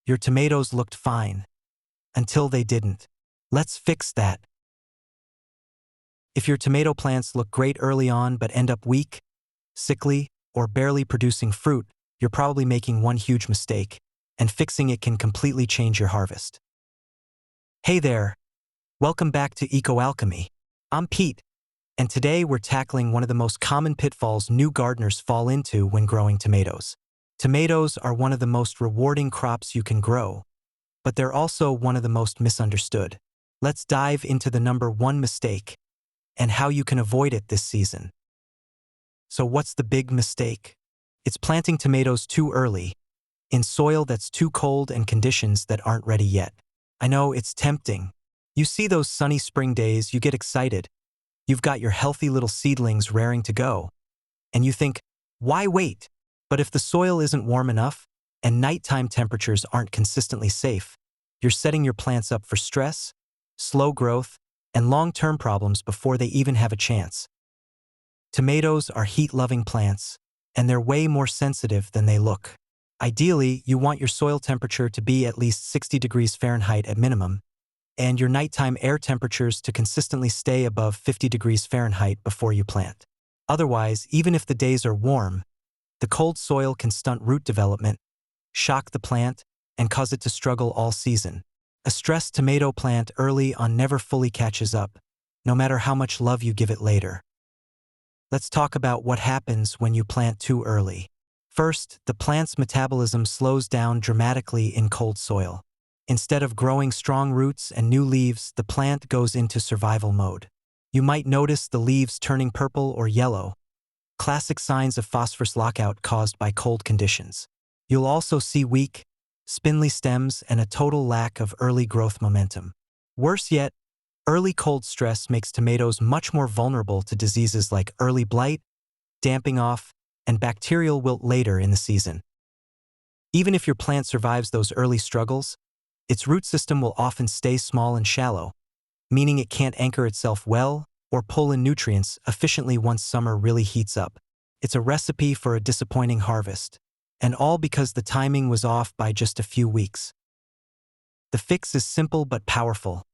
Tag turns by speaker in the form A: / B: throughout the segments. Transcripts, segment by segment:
A: your tomatoes looked fine. Until they didn't. Let's fix that. If your tomato plants look great early on but end up weak, sickly, or barely producing fruit, you're probably making one huge mistake, and fixing it can completely change your harvest. Hey there! Welcome back to EcoAlchemy. I'm Pete, and today we're tackling one of the most common pitfalls new gardeners fall into when growing tomatoes. Tomatoes are one of the most rewarding crops you can grow, but they're also one of the most misunderstood. Let's dive into the number one mistake and how you can avoid it this season. So what's the big mistake? It's planting tomatoes too early, in soil that's too cold and conditions that aren't ready yet. I know it's tempting. You see those sunny spring days, you get excited. You've got your healthy little seedlings raring to go. And you think, why wait? But if the soil isn't warm enough and nighttime temperatures aren't consistently safe, you're setting your plants up for stress, slow growth, and long-term problems before they even have a chance. Tomatoes are heat-loving plants, and they're way more sensitive than they look. Ideally, you want your soil temperature to be at least 60 degrees Fahrenheit at minimum, and your nighttime air temperatures to consistently stay above 50 degrees Fahrenheit before you plant. Otherwise, even if the days are warm, the cold soil can stunt root development, shock the plant, and cause it to struggle all season. A stressed tomato plant early on never fully catches up, no matter how much love you give it later. Let's talk about what happens when you plant too early. First, the plant's metabolism slows down dramatically in cold soil. Instead of growing strong roots and new leaves, the plant goes into survival mode. You might notice the leaves turning purple or yellow, classic signs of phosphorus lockout caused by cold conditions. You'll also see weak, spindly stems and a total lack of early growth momentum. Worse yet, early cold stress makes tomatoes much more vulnerable to diseases like early blight, damping off, and bacterial wilt later in the season. Even if your plant survives those early struggles, its root system will often stay small and shallow, meaning it can't anchor itself well or pull in nutrients efficiently once summer really heats up. It's a recipe for a disappointing harvest, and all because the timing was off by just a few weeks. The fix is simple but powerful: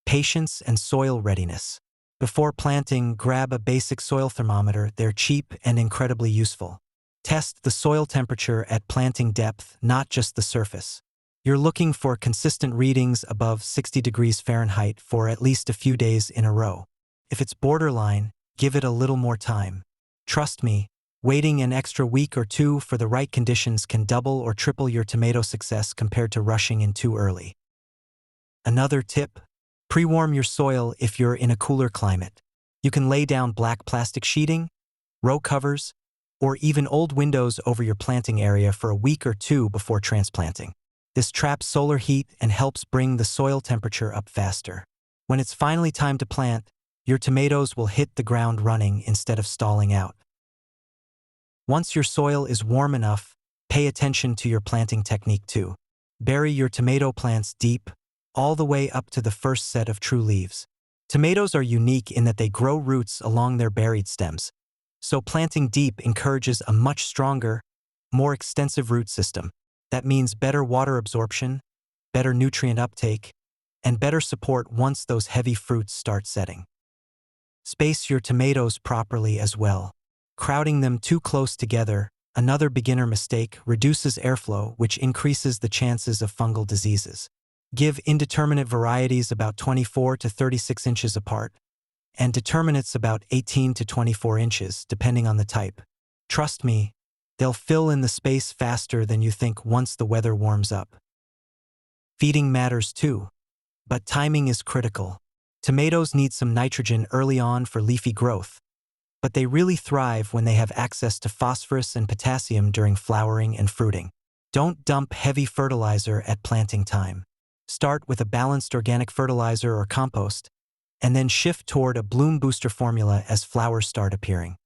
A: patience and soil readiness. Before planting, grab a basic soil thermometer. They're cheap and incredibly useful. Test the soil temperature at planting depth, not just the surface. You're looking for consistent readings above 60 degrees Fahrenheit for at least a few days in a row. If it's borderline, give it a little more time. Trust me, waiting an extra week or two for the right conditions can double or triple your tomato success compared to rushing in too early. Another tip: pre-warm your soil if you're in a cooler climate. You can lay down black plastic sheeting, row covers, or even old windows over your planting area for a week or two before transplanting. This traps solar heat and helps bring the soil temperature up faster. When it's finally time to plant, your tomatoes will hit the ground running instead of stalling out. Once your soil is warm enough, pay attention to your planting technique too. Bury your tomato plants deep, all the way up to the first set of true leaves. Tomatoes are unique in that they grow roots along their buried stems, so planting deep encourages a much stronger, more extensive root system. That means better water absorption, better nutrient uptake, and better support once those heavy fruits start setting. Space your tomatoes properly as well. Crowding them too close together, another beginner mistake, reduces airflow, which increases the chances of fungal diseases. Give indeterminate varieties about 24 to 36 inches apart, and determinates about 18 to 24 inches, depending on the type. Trust me, they'll fill in the space faster than you think once the weather warms up. Feeding matters too, but timing is critical. Tomatoes need some nitrogen early on for leafy growth, but they really thrive when they have access to phosphorus and potassium during flowering and fruiting. Don't dump heavy fertilizer at planting time. Start with a balanced organic fertilizer or compost, and then shift toward a bloom booster formula as flowers start appearing.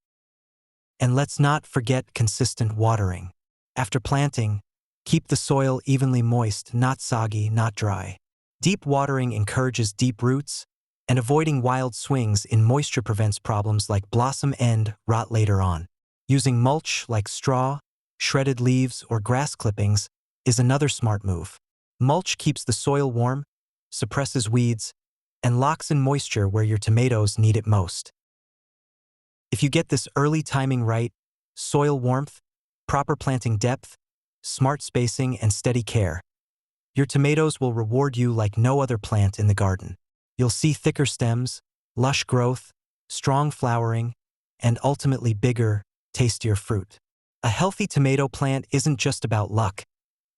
A: And let's not forget consistent watering. After planting, keep the soil evenly moist, not soggy, not dry. Deep watering encourages deep roots, and avoiding wild swings in moisture prevents problems like blossom end rot later on. Using mulch like straw, shredded leaves, or grass clippings is another smart move. Mulch keeps the soil warm, suppresses weeds, and locks in moisture where your tomatoes need it most. If you get this early timing right, soil warmth, proper planting depth, smart spacing, and steady care, your tomatoes will reward you like no other plant in the garden. You'll see thicker stems, lush growth, strong flowering, and ultimately bigger, tastier fruit. A healthy tomato plant isn't just about luck.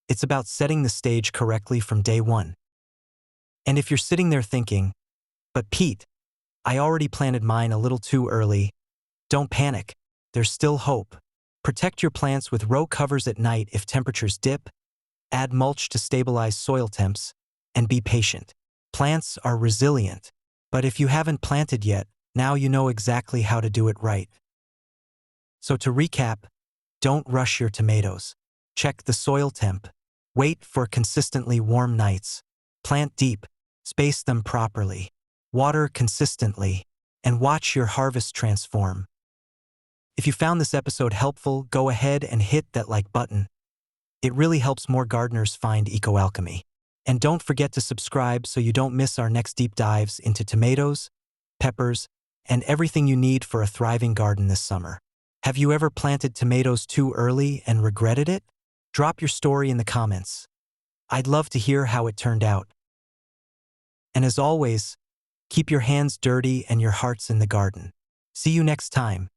A: It's about setting the stage correctly from day one. And if you're sitting there thinking, "But Pete, I already planted mine a little too early," don't panic. There's still hope. Protect your plants with row covers at night if temperatures dip, add mulch to stabilize soil temps, and be patient. Plants are resilient, but if you haven't planted yet, now you know exactly how to do it right. So to recap, don't rush your tomatoes. Check the soil temp. Wait for consistently warm nights. Plant deep. Space them properly. Water consistently. And watch your harvest transform. If you found this episode helpful, go ahead and hit that like button. It really helps more gardeners find EcoAlchemy. And don't forget to subscribe so you don't miss our next deep dives into tomatoes, peppers, and everything you need for a thriving garden this summer. Have you ever planted tomatoes too early and regretted it? Drop your story in the comments. I'd love to hear how it turned out. And as always, keep your hands dirty and your hearts in the garden. See you next time.